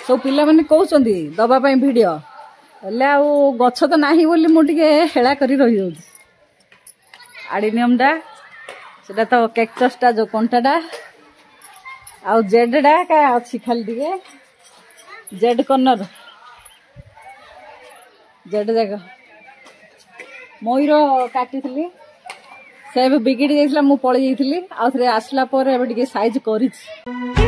सब पिला माने कहउचंदी दबा पई वीडियो हेले आ गछ तो नाही बोली मु टिके हेळा करी रहि जाउछी आडिनियम डा सेटा तो कैक्टस टा जो कोंटाडा आ जेड डा का अछि खाली टिके जेड कॉर्नर जेड जगह मयूर काटिथिली से बिगिड़ी जाइथिला मु पळि जाइथिली आ थरे आसला पर एबे टिके साइज करिछि।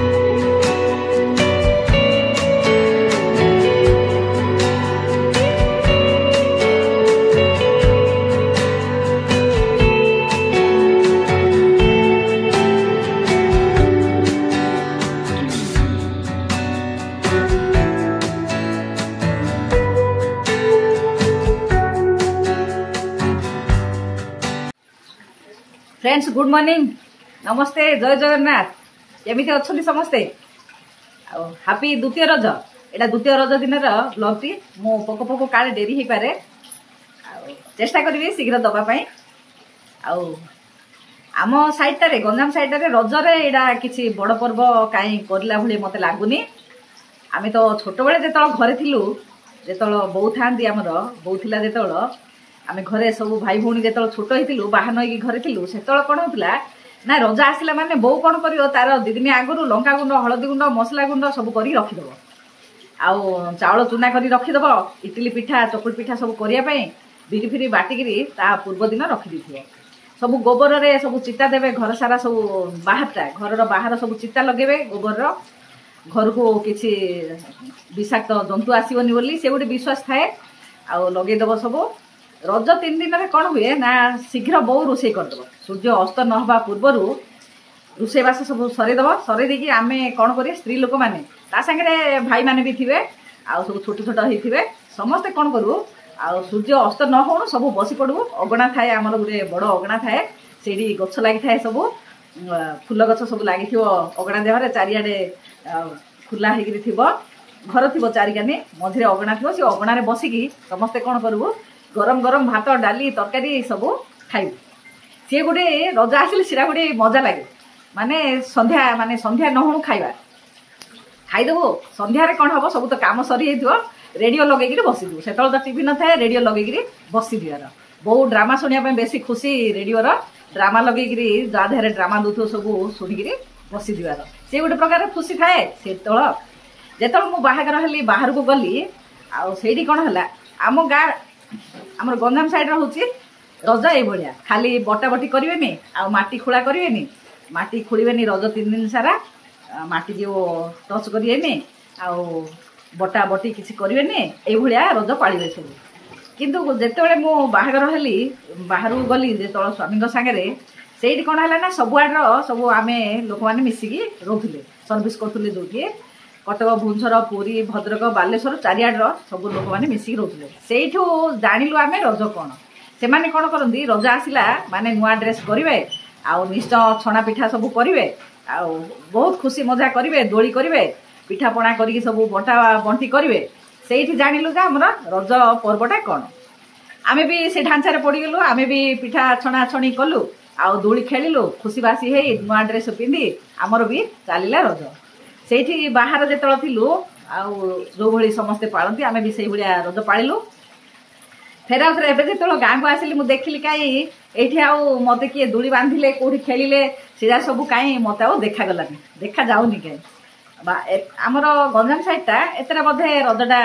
फ्रेंड्स गुड मॉर्निंग नमस्ते जय जगन्नाथ केमिति अच्छी समस्ते हापी द्वितीय रज एटा द्वितीय रज दिन ब्लॉग टी मु पको पको काले डेरी ही पारे चेष्टा करी शीघ्र दबाई आम साइड टारे गंजाम साइड टारे रजरे एटा किछि बड़ पर्व काई करला भली मते लागुनी आमे तो छोट बेले जेतल घरे थिलु जेतल बौ थांदी हमर बौ थिला जेतल आमे घरे सब भाई भौणी जेतल छोट होइतिलु बाहन होइकी घरे थिलु सेतल कोन होतला ना रजा आसिला माने बौ कोन करियो तार दि दिन आगरु लंका गुंड हळदी गुंड मसला गुंड सब करी रखि दबो आउ चावल चुना करी रखि दबो इडली पिठा चकुल पिठा सब करिया पई बिरी फिरी बाटिगिरी ता पूर्व दिन रखि दिथिबो सब गोबर रे सब चिता देबे घर सारा सब बाहरटा घर रो बाहर सब चिता लगेबे गोबर रो घर को किछि विषाक्त जंतु आसीबनी बोली से गोटे विश्वास थाए आउ लगे दबो सब रज 3 दिन में कौन हुए ना शीघ्र बो रोषे करदेव सूर्य अस्त नहबा पूर्वर रोषेबास सब सरेदेव सरे देखिए आम कौन करिए स्त्री लोक मैंने सागे भाई मैंने भी थे आउ सब छोट छोट होते समस्ते कौन करूँ आउ सूर्य अस्त न हो सब बसी पड़ू अगणा थाए आमर गोटे बड़ अगणा थाए से गछ लगी थाए सब फुल गछ सब लगी अगणा देहरे चारिआडे खुला हो घर थी चारिकानी मझे अगणा थी से अगणारे बसिकी समस्ते कौन करूँ गरम गरम भात डाली तरकारी सब खाइबू सी गोटे रज आसिले सीरा गोटे मजा लगे माने संध्या नहणु खाइबा खाइदेबू संध्यारे कौन हम सब तो काम सरी रेडियो लगे बसीदू से तो टीवी न था रेडियो लगे बसी दिवार बहुत ड्रामा शुणा बेसी खुशी रेडियो ड्रामा लगे जहाँ ड्रामा दूथ सब शुणिकी बसी दिवार से गोटे प्रकार खुशी थाए से जो मु बाहागर हेली बाहर को गली आईटी कौन है आम गाँ आमर गंजाम साइड होची रज ये खाली बटा बटी करेनि आटी खोला करेनि माटी खोलेनि रज 3 दिन सारा माटी जो टच करेनि बटा बटी किसी करेनि ये रज पालिबे सब किंतु जेते मु बाहागर हेली बाहर गली जो स्वामी सागरे से कौन है ना सबुआड़ सब आम लोक मैंने मिसिकी रोले सर्विस करूँ जो कटक भुवनेश्वर पुरी भद्रक बालेश्वर चारिआड सब लोक मैंने मिसिकी रोले से जानिलु आम रज कौन से मैंने कौन करती रज आसला माने नुआ ड्रेस करेंगे आउ निश्चय छणा पिठा सब करेंगे आउ बहुत खुशी मजा करेंगे दोली करेंगे पिठा पणा करी सब बंटा बंटी करेंगे से जानिलु जे आमर रज पर्वटा कौन आमे भी से ढांचारे पड़गलु आमे भी पिठा छणा छणी कलु आउ दोली खेलिलु खुशी बासी है नुआ ड्रेस पिंधि आमर भी चलला रज से बाहर जो थिलु जो भली समस्ते पालती आमे भी से भाया रज पालु फेर आउे जो गाँव को आसिली मुझे देखिली कहीं मत किए दूली बांधिले कौटी खेलिले से सब कहीं मत देखागलानी देखा जाऊनी कहीं आमर गंजाम साइडटा एतरा बोधे रजटा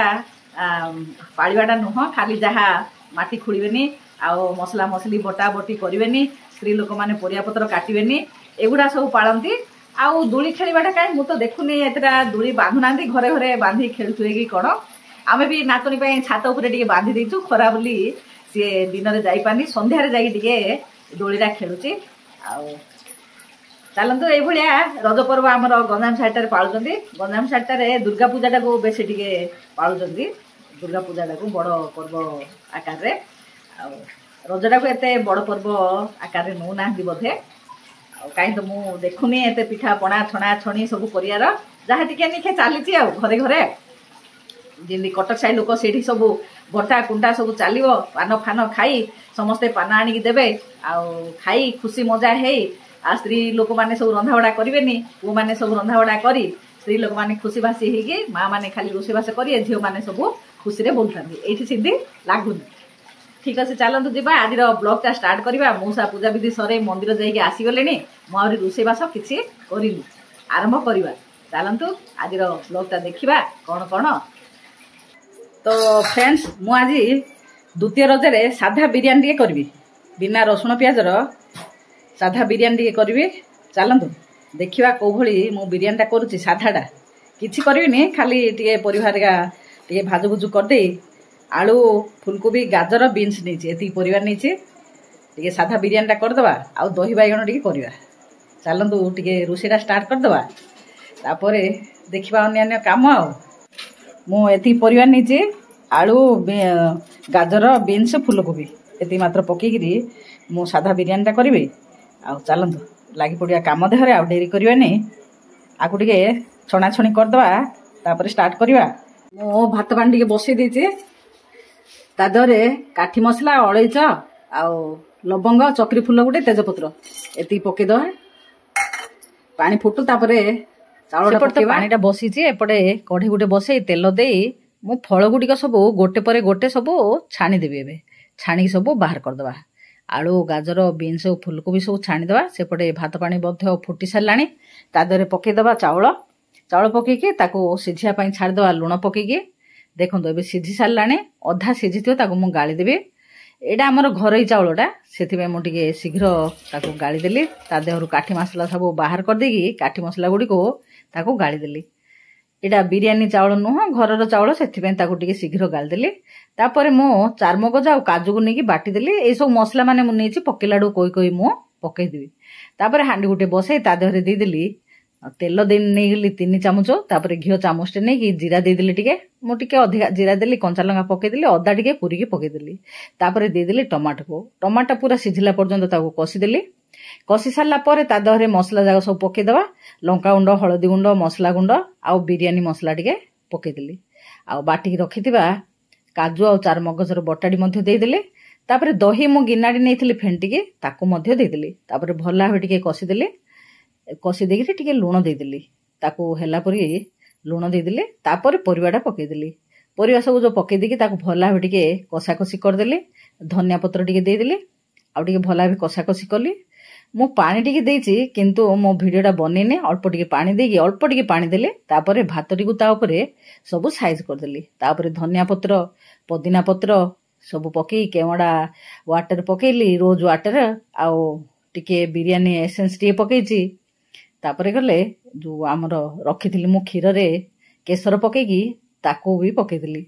पाड़ाटा नुह खाली जहाँ माटी खोलेनि आउ मसला मसली बटा बटी करेनि स्त्री लोक मैंने परियापत्र काटेनि एगुड़ा सब पालती आउ दूली खेलवाटा कहीं मुझे देखुनी एतरा दूली बांधुना घरे घरे बांधि खेलुए कि कौन आमे भी नातुनी छात उपर टे बांधि देचु खरा बोली सी दिन में जापारनी संध्यारे जाके दोलीटा खेलुची चलतु ये रज पर्व आम गंजाम साइड पालुंट गंजाम साइड दुर्गा पूजाटा को बेस टे पालुंट दुर्गा पूजाटा को बड़ पर्व आकार रजटा को एत बड़ पर्व आकार नौ ना बोधे कहीं तो मु देखुनी एत पिठा पणा छणा छणी सब कर जहाँ टिके निखे चली घरे घरे जमी कटक साइड लोक से सब बटा कुंटा सब चलो पान फान खाई समस्ते पान आणिकी देवे खाई खुशी मजा है आ स्त्री लोक मैंने सब रंधाबढ़ा करेनि पु मैंने सब रंधाबढ़ा करी स्त्री लोक मैंने खुशी बासी होगी माँ मैंने खाली रोषेबास करेंगे झील मैंने सब खुशी बोलता ये सीधी लगुनि ठीक अच्छे चलतु जा आज ब्लॉगटा स्टार्ट करवा मौसा पूजा विधि सर मंदिर जाइए आसीगले मुझे रोषेबास किसी करनी आरंभ करवा चलतु आज ब्लॉगटा देखा कौन कौन तो फ्रेंड्स मुझे द्वितीय रजरे साधा बिरियानी टे करी बिना रसुण प्याजर साधा बिरियानी टे करी चलतु देखा कौ भली मु बिरियानीटा करुच्ची साधाटा किसी करी खाली टे परिवार टे भाजु भुजु करदे आलू फुलकोबी गाजर बीन्स नहीं ये परिवार नहीं साधा बिरियानीटा करदे आउ दही बैगण टे करवा चलतु टे रोषेईटा स्टार्ट करदे तापर देखा अन्य काम आती परिवार नहीं आलू गाजर बीन्स फुलकोबी ये मात्र पकईकरी मु साधा बिरियानीटा करी आउ चलतु लगी पड़ा कम देहरे आ डेरी करवानी आपको टे छणाछणी करदे तापर स्टार्ट करवा मो भात पानी टे बसई देती तादे काठी मसला अलैच आउ लवंग चक्री फूल गोटे तेजपत्र ये पकईदे पानी फुटू तापर चाउल पानीटा बसी एपटे कढ़ी गोटे बसई तेल दे मु फल गुड़िक सब गोटे पर गोटे सब छाणीदेवी ए छाणी सब बाहर करदे आलू गाजर बीन्स और फुलकोबी सब छाणीदे सेपटे भात पानी फुटी सारा तादे पकईदे चाउल चाउल पकईकी सिझापी छाड़दे लुण पकईकी देखो ये सिझी सारा अधा सिझी थो गाड़ीदेवी यहाँ आमर घर चाउलटा से मुझे शीघ्र गाड़ीदेली ता देहर काठी मसला सब बाहर करदेगी काठी मसला गुड़ी को गाड़ीदेली यहाँ बिरियानी चाउल नुह घर चाउल से शीघ्र गाड़ीदेली तापर मो चारमगज आ काजू को लेकिन बाटीदेली ये सब मसला मैंने मुझे पकईला कोई कोई मु पकईदेवी तापर हांडी गोटे बसई ता देहरे देदेली तेल नहीं 3 चामच तापर घी चामचटे नहीं जीरा देदेली टिके मुझे अधिका जीरा देली कंचा लंका पकईदेली अदा टिके पूरी पकईदेली तापर देदेली टमाटो को टमाटो पूरा सिझिला पर्यंत कषिदेली कषि सारा पर ता देहरे मसला जाक सब पकईदे लंका गुंड हलदी गुंड मसला गुंड आउ बिरियानी मसला टिके पकईदेली आउ बाटिकी रखिथिबा काजू आ चारमगजर बटाड़ी देदेली तापर दही मु गिनाड़ी नहीं फेंटिकी ताकू देदेली तापर भल भाव टिके कषिदेली कषि देकी टिके लुण देदेली ताकू हैला परी लुण देदेली तापर परिवाटा पकईदेली परिवा सब जो पकई देकी ताकू भल भाव टिके कषाकषि करदेली धनिया पत्र टिके देदेली आउ टिके भल भाव कषाकषि कली मु पानी टिके देइछि किंतु मो भिडियोटा बनैने अल्प टिके पानी देकी अल्प टिके पानी देले तापर भात टिकु ता उपरे सब साइज करदेली तापर धनिया पत्र पुदीना पत्र सब पकई केवड़ा वाटर पकईली रोज वाटर आउ टिके बिरियानी एसेंस टिके पकईछि तापर गले जो आमर रखी मु क्षीर रे केसर पकईकी ताको भी पकईदेली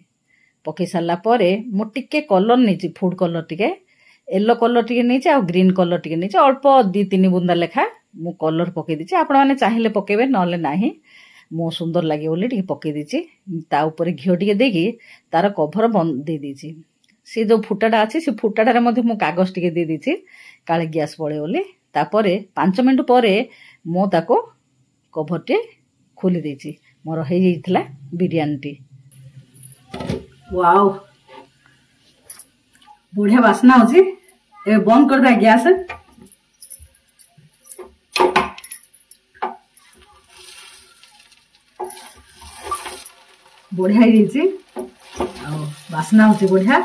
पकई सारा पर मु टिके कलर नहीं फूड कलर टिके येलो कलर टिके नहीं आ ग्रीन कलर टिके नहीं अल्प 2-3 बुंदा लेखा मु कलर पकई दीची आपण माने चाहिए पकेबे नले नाही मो सुंदर लगे बोली टिके पकई दीची ता ऊपर घी टिके देकी तार कभर बंद दे दीची से जो फुटाटा अच्छी से फुटाटारे मध्य मु कागज टिके दे दीची काले गैस पड़े बोली तापर 5 मिनट पर मो ताको कभर टे खोली देची मोर हो जाइथिला बिरियानी टी वाओ बढ़िया बासना होची ए बंद कर दे गैस बढ़िया ही बासना होची बढ़िया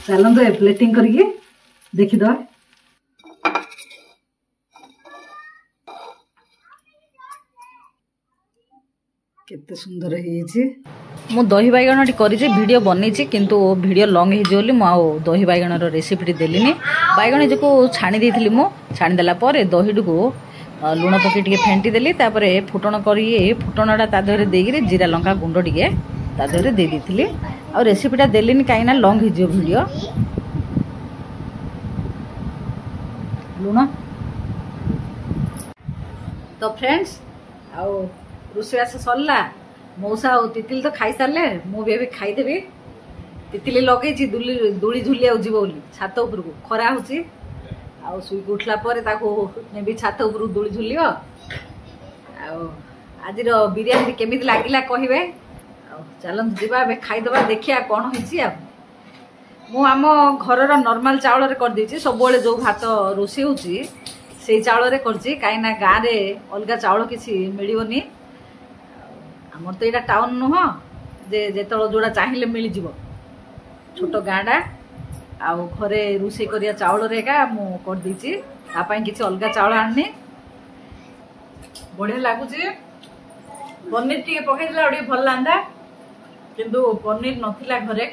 चलते ए प्लेटिंग करके देखीद केते सुंदर है मु दही बैगण कर वीडियो बनई किंतु वीडियो लंग होली मुझे दही बैगण रेसिपी देली बैगण जो छाणी देती मु छाणी देला दही को लुण पकई टे फेंटी देली तापर फुटण कर फुटणटा ता देहरे देकी जीरा लंका गुंड टे ता देहरे दे देती आ रेसिपीटा देली कहीं लंग हो वीडियो लुण तो फ्रेंड्स आउ रोषेईबास सरला मौसा और तितिली तो खाई सारे मुझे खाईदेवी तितिली लगे दूली झुली आजीव बोली छात उपरको खरा हो शुक उठला नेबी छात उपर दूली झुल आज बिरियानी केमी लगिला कहे चलते जावा खाईदे देखिया कौन हो मु आम घर नॉर्मल चाउल कर देछि सब जो भात रोषे होछि से चाउल करछि काई ना गाँ रे अलगा चाउल किसी मिलियोनी हमर तो एटा टाउन नुह जे जेतळ जोड़ा चाहिए मिल जिवो छोट गाँडा आउ घरे रोषे करिया चाउल रे का मु कर दीची ता पई किछि अलगा चाउल आनी बढ़िया लागुची पनीर टी पकईला भल लांदा किंतु पनीर नथिला घरे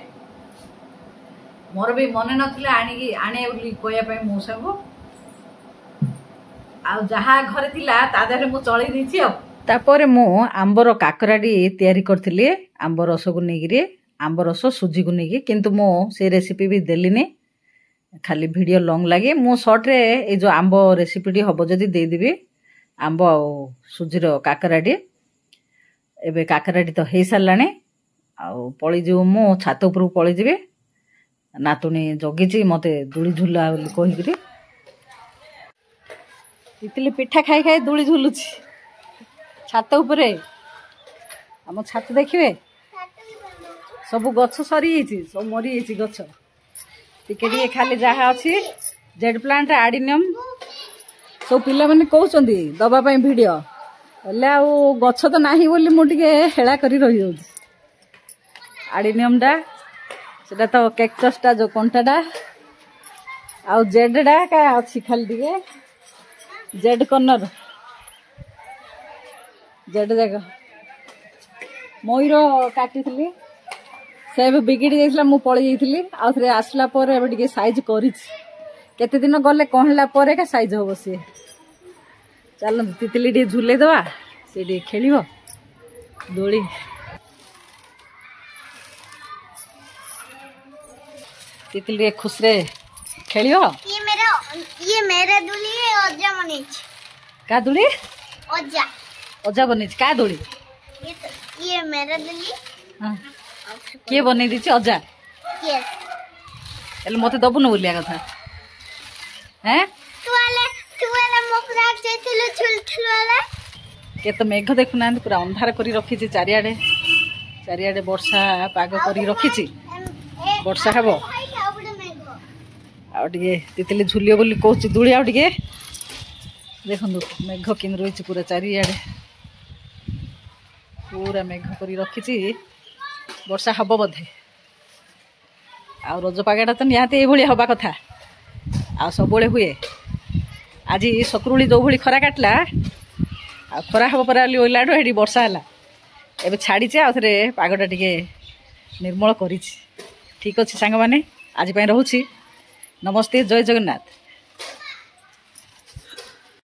मोर भी मन नथिला आने बोली कहया मौसा को आ जहा घरे थिला तादरे मु चली दीची अब तापर मु आंबर काकराडी तयारी करथिली आंब रस को नेगिरी आंब रस सुजी को नेगी किंतु मु से रेसिपी भी देलिनी खाली वीडियो लॉन्ग लगे मु शॉर्ट रे ए जो आंब रेसिपी हबो जदी दे देबी आंब आ सुजीर काकराडी एबे काकराडी तो हे सारलानी आ पळी जो मु छात ऊपर पळी जिबे नातुणी जगिची मते दुली झुला बोली कहिकरी तितली पिठा खाई खाई दुली झुलुची छात ऊपर आम छात देखिए सब गछ सरी सब मरी गछ टिके खाली जहाँ अच्छी जेड प्लांट आडिनियम सब पिला माने कहउछंदी दबा पई वीडियो हेले आ गछ तो नाही बोली मु टिके हेला करी रही जाउछ आडिनियम डा सेटा तो कैक्टस टा जो कंटाडा आ जेड डा का अच्छी खाली टिके जेड कॉर्नर जेड जगह मयूर काटी से बिगिड़ी जाइला मु पड़ी जाइली आउ थे आसला पर एबे टिके साइज करी केते दिन गले कहला पर का साइज हो सी चल तितली टे झुले दवा से टे खेलिबो दोली तितली खुश रे खेलियो ये मेरा दुली है ओजा मनीच का दुली ओजा ओजा बनीच का दोली ये मेरा दुली हां के बनै दिछि ओजा यस एले मते दबु न बोलिया कथा हैं तू वाला मोकराक जेथिलो छुलछुल वाला के तो मेघ देखु ना पूरा अंधार करी रखी चारियाडे वर्षा पाग करी रखी वर्षा हेबो आ टिके तितली झुलियो बोली कहूँ दुली आ टिके देखंदु मेघ किन रही पूरा चारियाडे पूरा मेघ करी रखी वर्षा हम बोधे आ रजपागटा तो निहाती ये हवा कथा आ सब हुए आज सकुरुली जो भाई खरा काटला आ खरा हम पर ओलाठू हेटी वर्षा है एबे छाड़ी आउे पागटा टिके निर्मल करी ठीक अच्छे सांग मैंने आज रोचे नमस्ते जय जगन्नाथ।